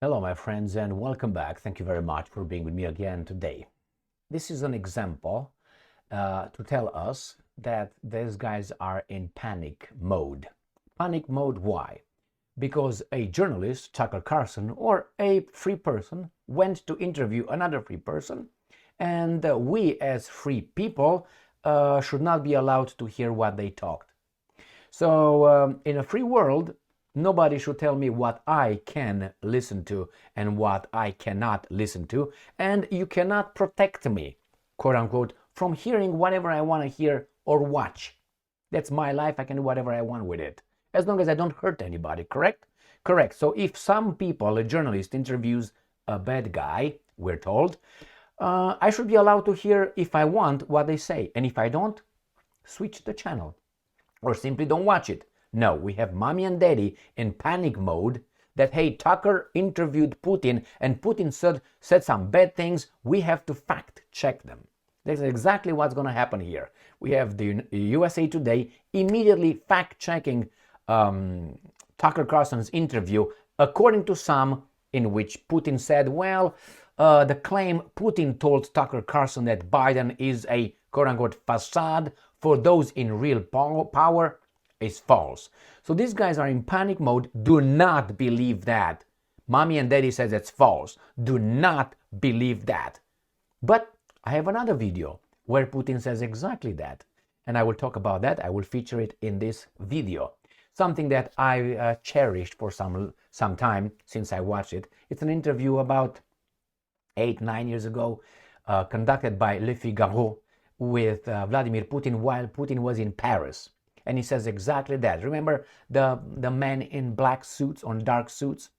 Hello, my friends, and welcome back. Thank you very much for being with me again today. This is an example to tell us that these guys are in panic mode. Panic mode, why? Because a journalist, Tucker Carlson, or a free person went to interview another free person, and we as free people should not be allowed to hear what they talked. So, in a free world, nobody should tell me what I can listen to and what I cannot listen to, and you cannot protect me, quote unquote, from hearing whatever I want to hear or watch. That's my life. I can do whatever I want with it, as long as I don't hurt anybody, correct? Correct. So if some people, a journalist, interviews a bad guy, we're told, I should be allowed to hear, if I want, what they say. And if I don't, switch the channel or simply don't watch it. No, we have mommy and daddy in panic mode that, hey, Tucker interviewed Putin and Putin said some bad things. We have to fact check them. That's exactly what's going to happen here. We have the USA Today immediately fact checking Tucker Carlson's interview, according to some, in which Putin said, well, the claim Putin told Tucker Carlson that Biden is a quote unquote facade for those in real power is false. So these guys are in panic mode. Do not believe that. Mommy and daddy says it's false. Do not believe that. But I have another video where Putin says exactly that. And I will talk about that. I will feature it in this video. Something that I cherished for some time since I watched it. It's an interview about 8-9 years ago, conducted by Le Figaro with Vladimir Putin while Putin was in Paris. And he says exactly that. Remember the men in black suits, on dark suits,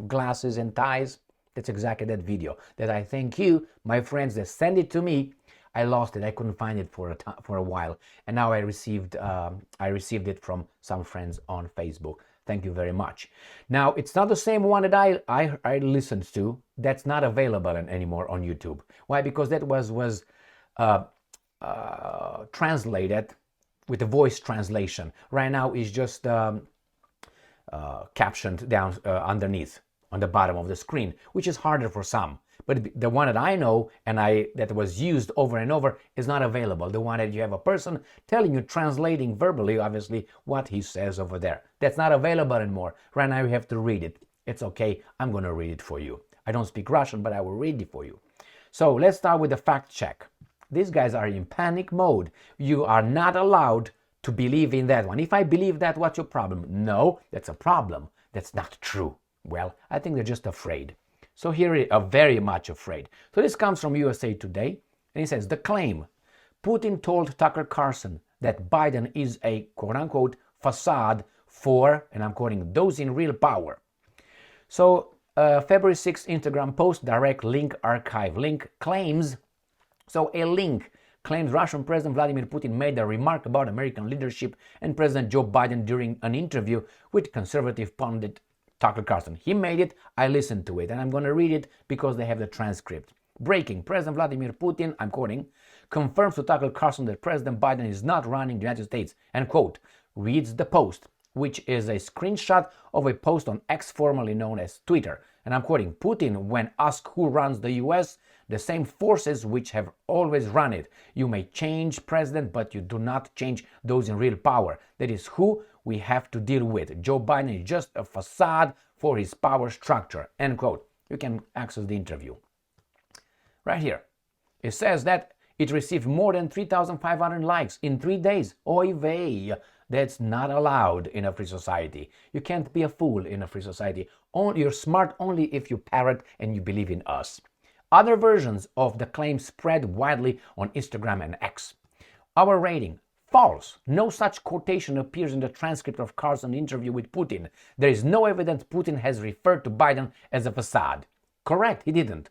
glasses and ties? That's exactly that video that I thank you, my friends, that sent it to me. I lost it. I couldn't find it for a while. And now I received it from some friends on Facebook. Thank you very much. Now, it's not the same one that I listened to. That's not available anymore on YouTube. Why? Because that was translated with a voice translation. Right now is just captioned down underneath on the bottom of the screen, which is harder for some. But the one that I know and that was used over and over is not available. The one that you have a person telling you, translating verbally, obviously, what he says over there. That's not available anymore. Right now you have to read it. It's okay. I'm going to read it for you. I don't speak Russian, but I will read it for you. So let's start with the fact check. These guys are in panic mode. You are not allowed to believe in that one. If I believe that, what's your problem? No, that's a problem. That's not true. Well, I think they're just afraid. So here are very much afraid. So this comes from USA Today, and it says, the claim, Putin told Tucker Carlson that Biden is a quote-unquote facade for, and I'm quoting, those in real power. So February 6th Instagram post, direct link archive link, claims, so a link claims Russian President Vladimir Putin made a remark about American leadership and President Joe Biden during an interview with conservative pundit Tucker Carlson. He made it, I listened to it, and I'm going to read it because they have the transcript. Breaking, President Vladimir Putin, I'm quoting, confirms to Tucker Carlson that President Biden is not running the United States, and quote, reads the post, which is a screenshot of a post on X, formerly known as Twitter. And I'm quoting, Putin, when asked who runs the US, the same forces which have always run it. You may change president, but you do not change those in real power. That is who we have to deal with. Joe Biden is just a facade for his power structure. End quote. You can access the interview. Right here. It says that it received more than 3,500 likes in 3 days. Oy vey. That's not allowed in a free society. You can't be a fool in a free society. You're smart only if you parrot and you believe in us. Other versions of the claim spread widely on Instagram and X. Our rating, false. No such quotation appears in the transcript of Carlson's interview with Putin. There is no evidence Putin has referred to Biden as a facade. Correct, he didn't.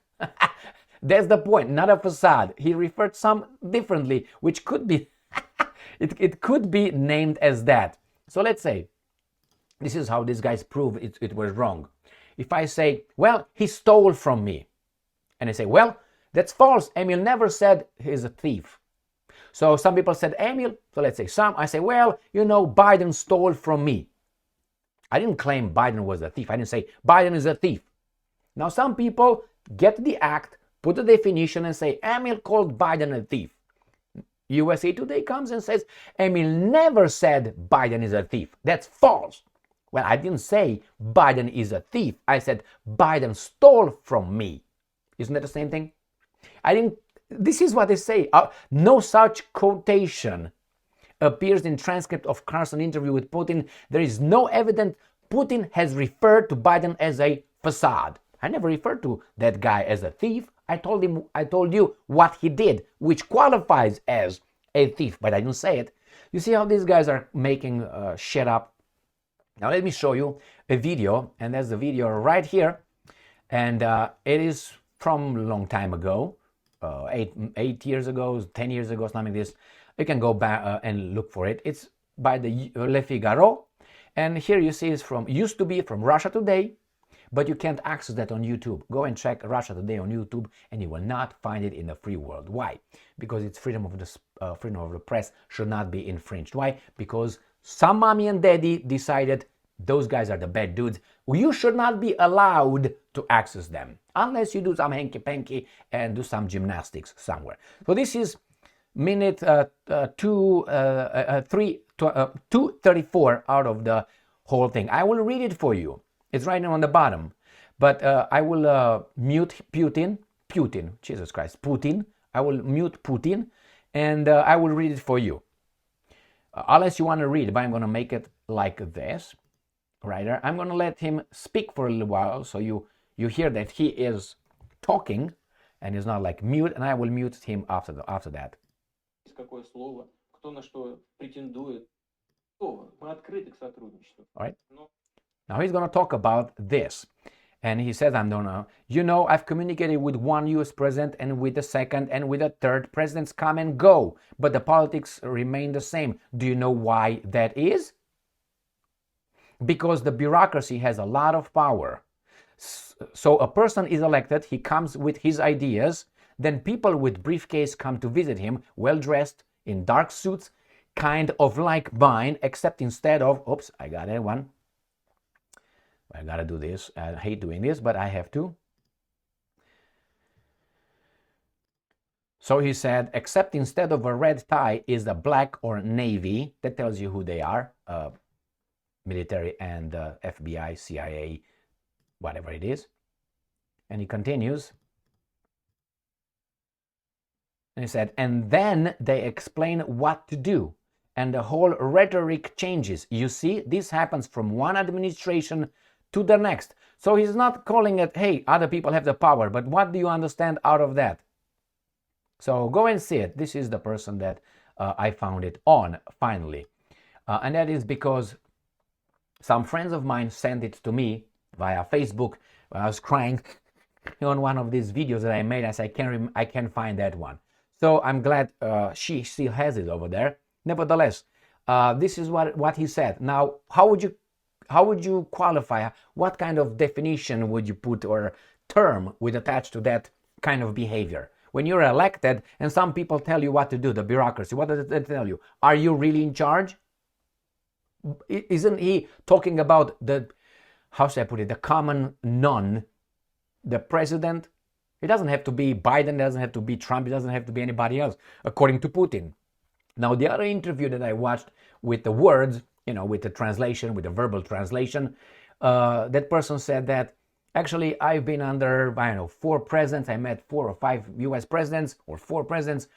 That's the point, not a facade. He referred some differently, which could be, it could be named as that. So let's say, this is how these guys prove it was wrong. If I say, well, he stole from me. And I say, well, that's false. Emil never said he's a thief. So some people said Emil. So let's say some. I say, well, Biden stole from me. I didn't claim Biden was a thief. I didn't say Biden is a thief. Now, some people get the act, put the definition, and say, Emil called Biden a thief. USA Today comes and says, Emil never said Biden is a thief. That's false. Well, I didn't say Biden is a thief. I said Biden stole from me. Isn't that the same thing? This is what they say. No such quotation appears in transcript of Carson interview with Putin. There is no evidence Putin has referred to Biden as a facade. I never referred to that guy as a thief. I told you what he did, which qualifies as a thief, but I didn't say it. You see how these guys are making shit up? Now let me show you a video, and there's the video right here, and it is from a long time ago, 8 years ago, 10 years ago, something like this. You can go back and look for it. It's by the Le Figaro, and here you see it's used to be from Russia Today, but you can't access that on YouTube. Go and check Russia Today on YouTube, and you will not find it in the free world. Why? Because it's freedom of the press should not be infringed. Why? Because some mommy and daddy decided those guys are the bad dudes. You should not be allowed to access them unless you do some hanky-panky and do some gymnastics somewhere. So this is minute 234 out of the whole thing. I will read it for you. It's right now on the bottom. But I will mute Putin. Jesus Christ, Putin. I will mute Putin, and I will read it for you. Unless you want to read it, but I'm going to make it like this. Right there. I'm going to let him speak for a little while, so you hear that he is talking, and he's not like mute, and I will mute him after that. Какое слово, кто на что претендует. Мы открыты к сотрудничеству. All right. Now he's going to talk about this. And he says, I've communicated with one US president and with the second and with the third. Presidents come and go, but the politics remain the same. Do you know why that is? Because the bureaucracy has a lot of power. So a person is elected, he comes with his ideas, then people with briefcase come to visit him, well-dressed, in dark suits, kind of like mine, except instead of, oops, I got it, one. I gotta do this. I hate doing this, but I have to. So he said, except instead of a red tie is a black or navy. That tells you who they are. Military and FBI, CIA, whatever it is. And he continues. And he said, and then they explain what to do. And the whole rhetoric changes. You see, this happens from one administration to the next. So he's not calling it, hey, other people have the power, but what do you understand out of that? So go and see it. This is the person that I found it on, finally. And that is because some friends of mine sent it to me via Facebook. I was crying on one of these videos that I made. I said, I can't find that one. So I'm glad she still has it over there. Nevertheless, this is what he said. Now, how would you qualify? What kind of definition would you put or term would attach to that kind of behavior? When you're elected and some people tell you what to do, the bureaucracy, what does it tell you? Are you really in charge? Isn't he talking about how should I put it, the common non, the president? It doesn't have to be Biden, it doesn't have to be Trump, it doesn't have to be anybody else, according to Putin. Now, the other interview that I watched with the words, with the translation, with the verbal translation, that person said that, actually, I've been under, 4 presidents. I met 4 or 5 US presidents, or 4 presidents,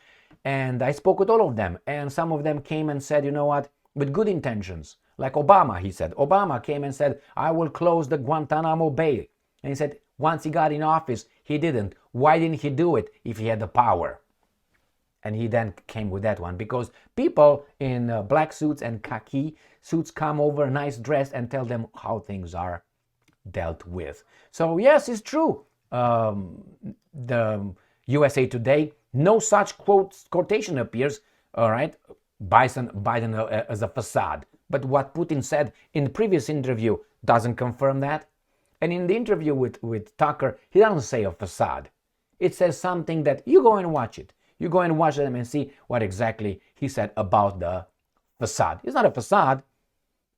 and I spoke with all of them. And some of them came and said, you know what, with good intentions. Like Obama, he said. Obama came and said, I will close the Guantanamo Bay. And he said, once he got in office, he didn't. Why didn't he do it if he had the power? And he then came with that one, because people in black suits and khaki suits come over nice dressed and tell them how things are dealt with. So yes, it's true. The USA Today, no such quotation appears, all right, Biden as a facade. But what Putin said in the previous interview doesn't confirm that. And in the interview with Tucker, he doesn't say a facade. It says something that you go and watch it. You go and watch them and see what exactly he said about the facade. It's not a facade.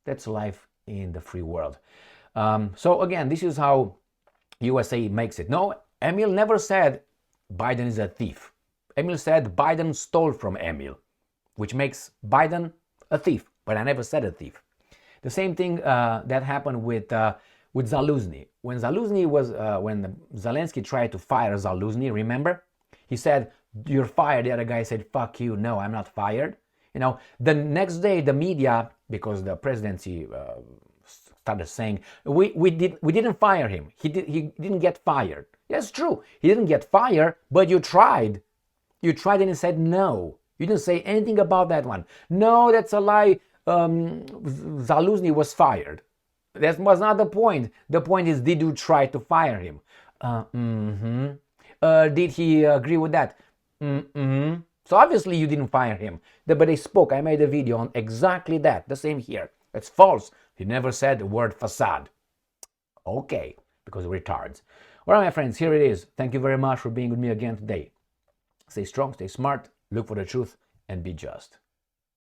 That's life in the free world. So again, this is how USA makes it. No, Emil never said Biden is a thief. Emil said Biden stole from Emil, which makes Biden a thief, but I never said a thief. The same thing that happened with Zaluzny. When Zelensky tried to fire Zaluzny, remember? He said, "You're fired." The other guy said, "Fuck you, no, I'm not fired." You know, the next day the media, because the presidency started saying, we didn't fire him. He didn't get fired. That's true. He didn't get fired, but you tried. You tried and he said no. You didn't say anything about that one. No, that's a lie. Zaluzny was fired. That was not the point. The point is, did you try to fire him? Did he agree with that? So obviously you didn't fire him. But I spoke. I made a video on exactly that. The same here. It's false. He never said the word facade. Okay, because retards. All right, my friends, here it is. Thank you very much for being with me again today. Stay strong, stay smart, look for the truth, and be just.